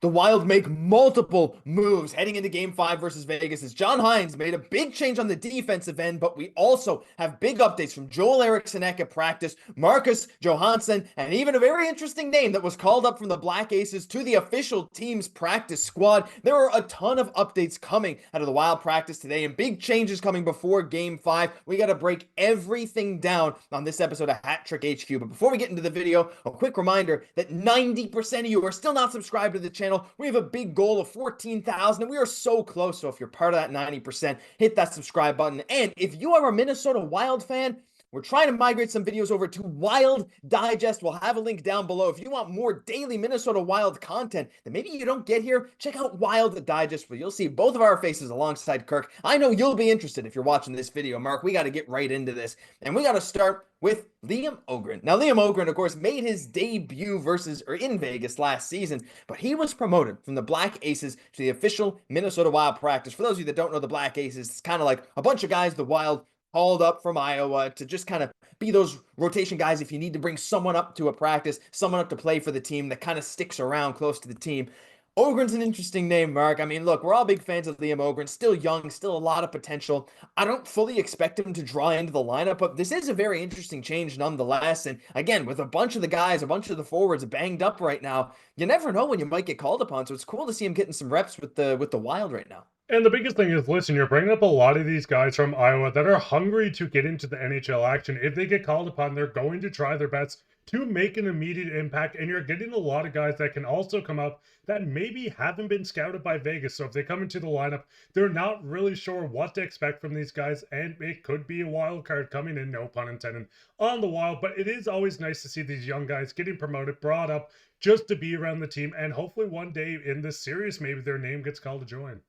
The Wild make multiple moves heading into Game 5 versus Vegas as John Hynes made a big change on the defensive end, but we also have big updates from Joel Eriksson Ek at practice, Marcus Johansson, and even a very interesting name that was called up from the Black Aces to the official team's practice squad. There are a ton of updates coming out of the Wild practice today and big changes coming before Game 5. We got to break everything down on this episode of Hat Trick HQ. But before we get into the video, a quick reminder that 90% of you are still not subscribed to the channel. We have a big goal of 14,000 and we are so close. So if you're part of that 90%, hit that subscribe button. And if you are a Minnesota Wild fan, we're trying to migrate some videos over to Wild Digest. We'll have a link down below. If you want more daily Minnesota Wild content that maybe you don't get here, check out Wild Digest, where you'll see both of our faces alongside Kirk. I know you'll be interested if you're watching this video. Mark, we got to get right into this. And we got to start with Liam Öhgren. Now, Liam Öhgren, of course, made his debut in Vegas last season, but he was promoted from the Black Aces to the official Minnesota Wild practice. For those of you that don't know the Black Aces, it's kind of like a bunch of guys the Wild called up from Iowa to just kind of be those rotation guys if you need to bring someone up to a practice, someone up to play for the team that kind of sticks around close to the team. Öhgren's an interesting name, Mark. I mean, look, we're all big fans of Liam Öhgren. Still young, still a lot of potential. I don't fully expect him to draw into the lineup, but this is a very interesting change nonetheless. And again, with a bunch of the guys, a bunch of the forwards banged up right now, you never know when you might get called upon. So it's cool to see him getting some reps with the Wild right now. And the biggest thing is, listen, you're bringing up a lot of these guys from Iowa that are hungry to get into the NHL action. If they get called upon, they're going to try their best to make an immediate impact. And you're getting a lot of guys that can also come up that maybe haven't been scouted by Vegas. So if they come into the lineup, they're not really sure what to expect from these guys. And it could be a wild card coming in, no pun intended, on the Wild. But it is always nice to see these young guys getting promoted, brought up just to be around the team. And hopefully one day in this series, maybe their name gets called to join.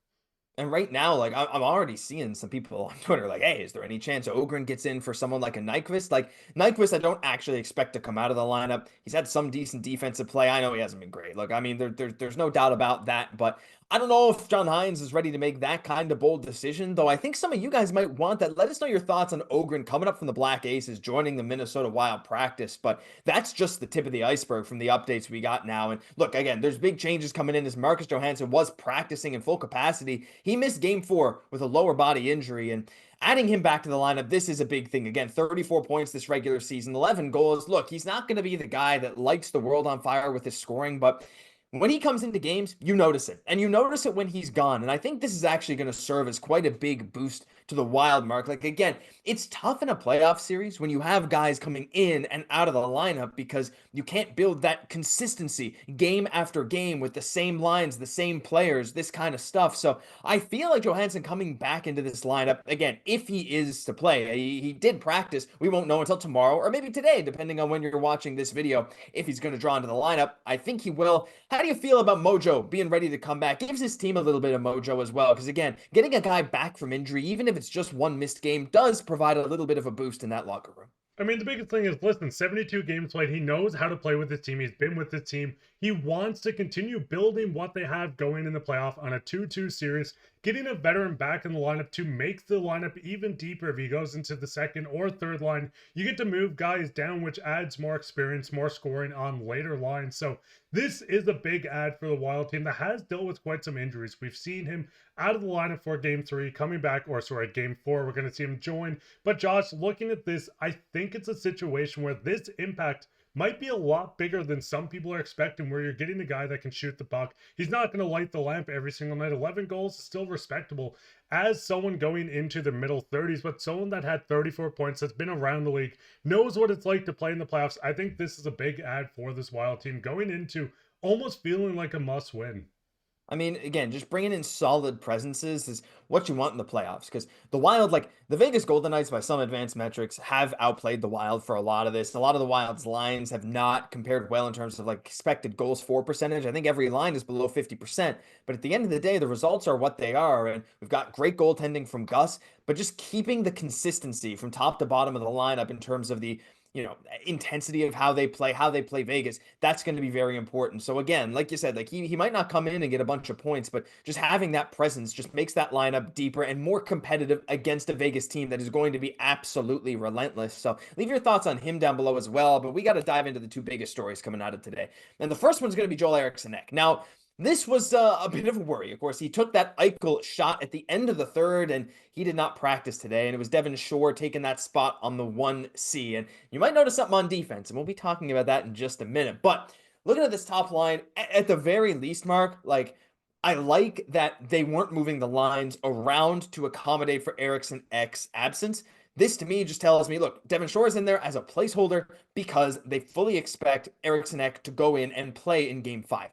And right now, like I'm already seeing some people on Twitter like, hey, is there any chance Öhgren gets in for someone like a Nyquist? Like Nyquist, I don't actually expect to come out of the lineup. He's had some decent defensive play. I know he hasn't been great. Look, I mean, there's no doubt about that. But I don't know if John Hynes is ready to make that kind of bold decision, though I think some of you guys might want that. Let us know your thoughts on Öhgren coming up from the Black Aces, joining the Minnesota Wild practice. But that's just the tip of the iceberg from the updates we got now. And look, again, there's big changes coming in as Marcus Johansson was practicing in full capacity. He missed Game 4 with a lower body injury, and adding him back to the lineup, this is a big thing. Again, 34 points this regular season, 11 goals. Look, he's not going to be the guy that lights the world on fire with his scoring, but when he comes into games, you notice it. And you notice it when he's gone. And I think this is actually going to serve as quite a big boost to the Wild, Mark. Like, again, it's tough in a playoff series when you have guys coming in and out of the lineup because you can't build that consistency game after game with the same lines, the same players, this kind of stuff. So I feel like Johansson coming back into this lineup, again, if he is to play, he did practice. We won't know until tomorrow or maybe today, depending on when you're watching this video, if he's going to draw into the lineup. I think he will. How do you feel about Mojo being ready to come back? Gives his team a little bit of mojo as well. Because again, getting a guy back from injury, even if it's just one missed game, does provide a little bit of a boost in that locker room. I mean, the biggest thing is, listen, 72 games played. He knows how to play with his team. He's been with his team. He wants to continue building what they have going in the playoff on a 2-2 series, getting a veteran back in the lineup to make the lineup even deeper if he goes into the second or third line. You get to move guys down, which adds more experience, more scoring on later lines. So this is a big add for the Wild team that has dealt with quite some injuries. We've seen him out of the lineup for Game 3, coming back, or sorry, Game 4. We're going to see him join. But Josh, looking at this, I think it's a situation where this impact might be a lot bigger than some people are expecting, where you're getting a guy that can shoot the puck. He's not going to light the lamp every single night. 11 goals is still respectable as someone going into the middle 30s, but someone that had 34 points, that's been around the league, knows what it's like to play in the playoffs. I think this is a big add for this Wild team going into almost feeling like a must win. I mean, again, just bringing in solid presences is what you want in the playoffs because the Wild, like the Vegas Golden Knights, by some advanced metrics, have outplayed the Wild for a lot of this. A lot of the Wild's lines have not compared well in terms of like expected goals for percentage. I think every line is below 50%. But at the end of the day, the results are what they are. And we've got great goaltending from Gus, but just keeping the consistency from top to bottom of the lineup in terms of the intensity of how they play Vegas, that's going to be very important. So again, like you said, like he might not come in and get a bunch of points, but just having that presence just makes that lineup deeper and more competitive against a Vegas team that is going to be absolutely relentless. So leave your thoughts on him down below as well, but we got to dive into the two biggest stories coming out of today. And the first one's going to be Joel Eriksson Ek. Now, This was a bit of a worry. Of course, he took that Eichel shot at the end of the third, and he did not practice today. And it was Devin Shore taking that spot on the 1C. And you might notice something on defense, and we'll be talking about that in just a minute. But looking at this top line, at the very least, Mark, like, I like that they weren't moving the lines around to accommodate for Eriksson Ek's absence. This to me just tells me, look, Devin Shore is in there as a placeholder because they fully expect Eriksson Ek to go in and play in game 5.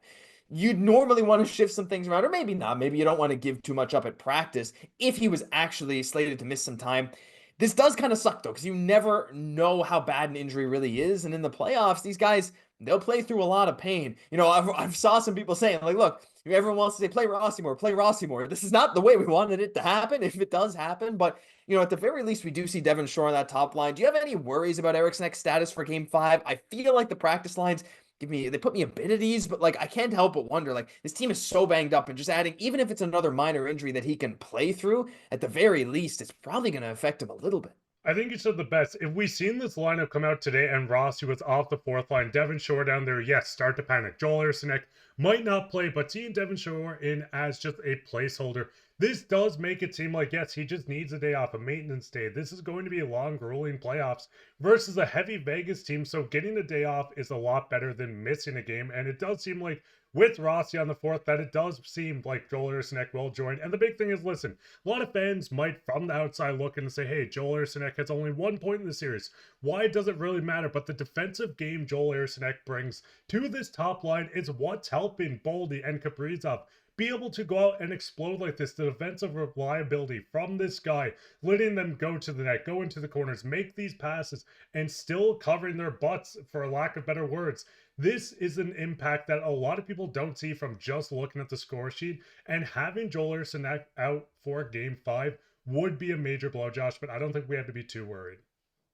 You'd normally want to shift some things around, or maybe not. Maybe you don't want to give too much up at practice if he was actually slated to miss some time. This does kind of suck, though, because you never know how bad an injury really is. And in the playoffs, these guys, they'll play through a lot of pain. You know, I've saw some people saying, like, look, everyone wants to say, play Rossi more, play Rossi more. This is not the way we wanted it to happen, if it does happen. But, you know, at the very least, we do see Devin Shore on that top line. Do you have any worries about Eriksson Ek's status for game 5? I feel like the practice lines they put me a bit at ease, but like I can't help but wonder, like this team is so banged up, and just adding, even if it's another minor injury that he can play through, at the very least, it's probably going to affect him a little bit. I think you said the best. If we seen this lineup come out today and Rossi was off the fourth line, Devin Shore down there, yes, start to panic. Joel Eriksson Ek might not play, but seeing Devin Shore in as just a placeholder, this does make it seem like, yes, he just needs a day off, a maintenance day. This is going to be a long, grueling playoffs versus a heavy Vegas team, so getting a day off is a lot better than missing a game, and it does seem like with Rossi on the fourth, that it does seem like Joel Eriksson Ek will join. And the big thing is, listen, a lot of fans might from the outside look and say, hey, Joel Eriksson Ek has only 1 point in the series. Why does it really matter? But the defensive game Joel Eriksson Ek brings to this top line is what's helping Boldy and Kaprizov be able to go out and explode like this. The defensive reliability from this guy, letting them go to the net, go into the corners, make these passes, and still covering their butts, for lack of better words. This is an impact that a lot of people don't see from just looking at the score sheet, and having Joel Eriksson Ek out for game 5 would be a major blow, Josh, but I don't think we have to be too worried.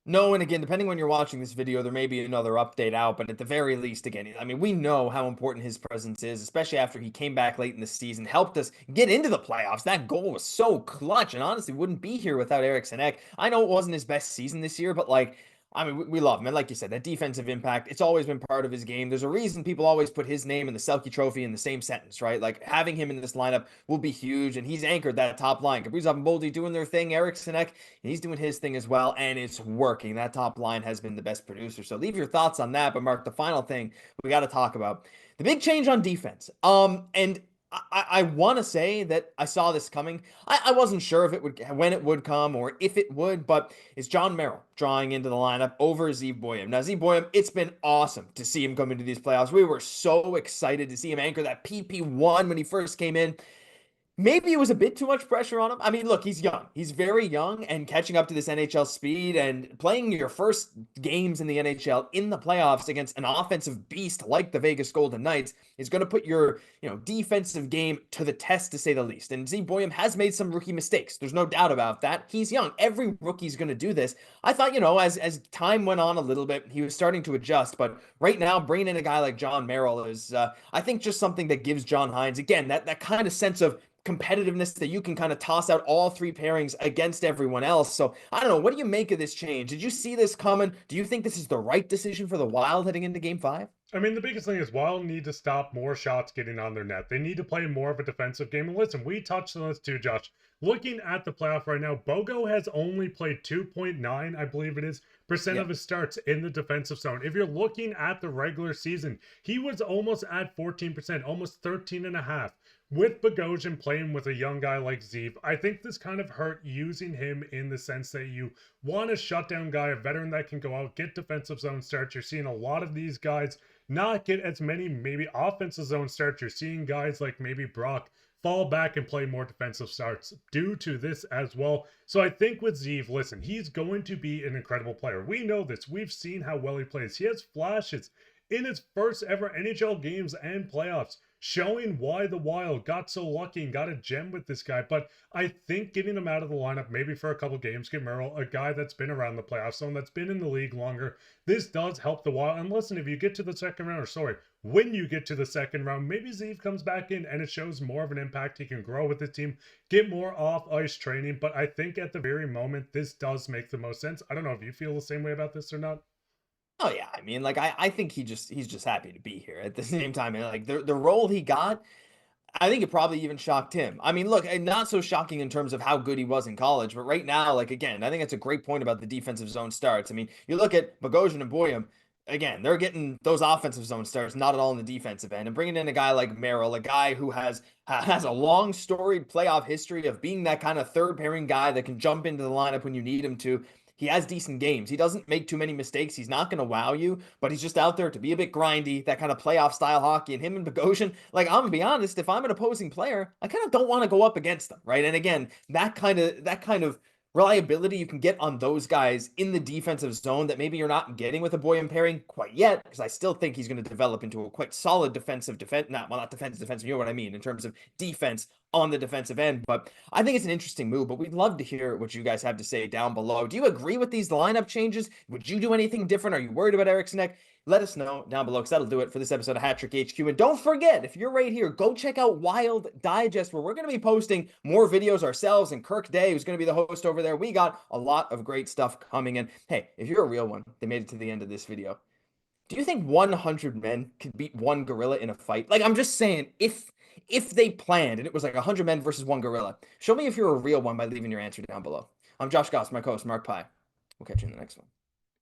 No, and again, depending when you're watching this video, there may be another update out, but at the very least, again, I mean, we know how important his presence is, especially after he came back late in the season, helped us get into the playoffs. That goal was so clutch, and honestly, wouldn't be here without Eriksson Ek. I know it wasn't his best season this year, but like, I mean, we love him. And like you said, that defensive impact, it's always been part of his game. There's a reason people always put his name and the Selke Trophy in the same sentence, right? Like, having him in this lineup will be huge, and he's anchored that top line. Kaprizov and Boldy doing their thing, Eriksson Ek, and he's doing his thing as well, and it's working. That top line has been the best producer. So leave your thoughts on that. But Mark, the final thing we got to talk about, the big change on defense. And I want to say that I saw this coming. I wasn't sure if it would, when it would come or if it would, but it's John Merrill drawing into the lineup over Zeev Buium. Now, Zeev Buium, it's been awesome to see him come into these playoffs. We were so excited to see him anchor that PP1 when he first came in. Maybe it was a bit too much pressure on him. I mean, look, he's young. He's very young, and catching up to this NHL speed and playing your first games in the NHL in the playoffs against an offensive beast like the Vegas Golden Knights is going to put your, defensive game to the test, to say the least. And Zeev Buium has made some rookie mistakes. There's no doubt about that. He's young. Every rookie's going to do this. I thought, as time went on a little bit, he was starting to adjust. But right now, bringing in a guy like John Merrill is, I think, just something that gives John Hynes, again, that kind of sense of competitiveness that you can kind of toss out all 3 pairings against everyone else. So I don't know. What do you make of this change? Did you see this coming? Do you think this is the right decision for the Wild heading into game 5? I mean, the biggest thing is Wild need to stop more shots getting on their net. They need to play more of a defensive game. And listen, we touched on this too, Josh. Looking at the playoff right now, Bogo has only played 2.9, I believe it is, percent of his starts in the defensive zone. If you're looking at the regular season, he was almost at 14%, almost 13.5%. With Bogosian playing with a young guy like Zeev, I think this kind of hurt using him in the sense that you want a shutdown guy, a veteran that can go out, get defensive zone starts. You're seeing a lot of these guys not get as many maybe offensive zone starts. You're seeing guys like maybe Brock fall back and play more defensive starts due to this as well. So I think with Zeev, listen, he's going to be an incredible player. We know this. We've seen how well he plays. He has flashes in his first ever NHL games and playoffs, showing why the Wild got so lucky and got a gem with this guy. But I think getting him out of the lineup, maybe for a couple games, get Merrill, a guy that's been around the playoffs zone, that's been in the league longer, this does help the Wild. And listen, if you get to the second round, when you get to the second round, maybe Zeev comes back in and it shows more of an impact. He can grow with the team, get more off-ice training. But I think at the very moment, this does make the most sense. I don't know if you feel the same way about this or not. Oh yeah, I mean, like I think he's just happy to be here at the same time. And like the role he got, I think it probably even shocked him. I mean, look, and not so shocking in terms of how good he was in college, but right now, like again, I think that's a great point about the defensive zone starts. I mean, you look at Bogosian and Buium, again, they're getting those offensive zone starts, not at all in the defensive end, and bringing in a guy like Merrill, a guy who has a long storied playoff history of being that kind of third pairing guy that can jump into the lineup when you need him to. He has decent games. He doesn't make too many mistakes. He's not going to wow you, but he's just out there to be a bit grindy, that kind of playoff style hockey. And him and Bogosian, like I'm gonna be honest, if I'm an opposing player, I kind of don't want to go up against them, right? And again, that kind of reliability you can get on those guys in the defensive zone that maybe you're not getting with a Boyan pairing quite yet, because I still think he's going to develop into a quite solid not defensive, you know what I mean, in terms of defense on the defensive end. But I think it's an interesting move, but we'd love to hear what you guys have to say down below. Do you agree with these lineup changes? Would you do anything different? Are you worried about Eriksson Ek? Let us know down below, because that'll do it for this episode of Hat Trick HQ. And don't forget, if you're right here, go check out Wild Digest, where we're going to be posting more videos ourselves. And Kirk Day, who's going to be the host over there, we got a lot of great stuff coming in. Hey, if you're a real one, they made it to the end of this video. Do you think 100 men could beat one gorilla in a fight? Like, I'm just saying, if they planned and it was like 100 men versus one gorilla, show me if you're a real one by leaving your answer down below. I'm Josh Gosse, my co-host, Mark Pye. We'll catch you in the next one.